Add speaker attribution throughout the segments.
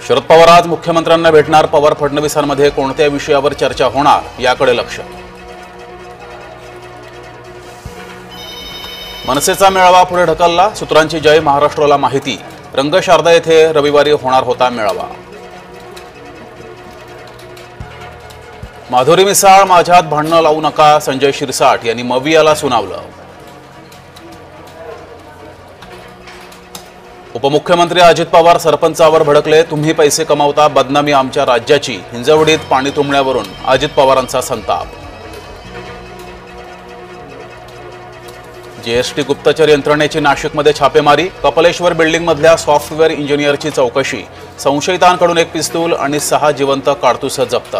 Speaker 1: शरद पवार आज मुख्यमंत्र्यांना भेटणार। पवार फडणवीसांमध्ये कोणत्या विषयावर चर्चा होणार याकडे लक्ष। मनसेचा मेळावा पुढे ढकलला। सूत्रांची जय महाराष्ट्राला माहिती। रंगशारदा येथे रविवारी होणार होता मेळावा। माधुरी मिसाळ माझ्यात भांडणं लावू नका, संजय शिरसाट यांनी मवियाला सुनावलं। उपमुख्यमंत्री अजित पवार सरपंचावर भडकले। तुम्ही पैसे कमावता, बदनामी आमच्या राज्याची। हिंजवडीत पाणी तुंबण्यावरून अजित पवारांचा संताप। जीएसटी गुप्तचर यंत्रणेची नाशिकमध्ये छापेमारी। कपलेश्वर बिल्डिंगमधल्या सॉफ्टवेअर इंजिनियरची चौकशी। संशयितांकडून एक पिस्तूल आणि 6 जिवंत काडतुसं जप्त।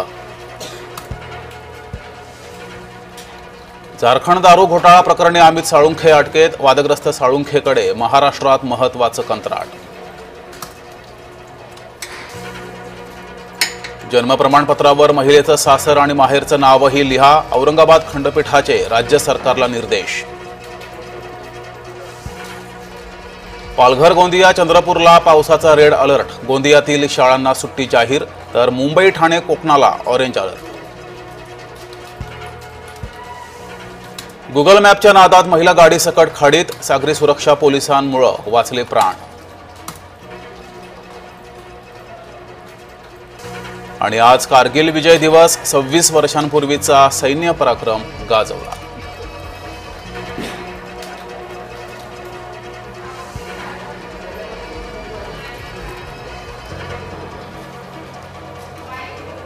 Speaker 1: झारखंड दारू घोटाळा प्रकरणी अमित साळुंखे अटकेत। वादग्रस्त साळुंखेकडे महाराष्ट्रात महत्त्वाचं कंत्राट। जन्म प्रमाणपत्रावर महिलेचं सासर आणि माहेरचं नावही लिहा। औरंगाबाद खंडपीठाचे राज्य सरकारला निर्देश। पालघर, गोंदिया, चंद्रपूरला पावसाचा रेड अलर्ट। गोंदियातील शाळांना सुट्टी जाहीर, तर मुंबई, ठाणे, कोकणाला ऑरेंज अलर्ट। गुगल मॅपच्या नादात महिला गाडीसकट खाडीत। सागरी सुरक्षा पोलिसांमुळे वाचले प्राण। आणि आज कारगिल विजय दिवस। 26 वर्षांपूर्वीचा सैन्य पराक्रम गाजवला।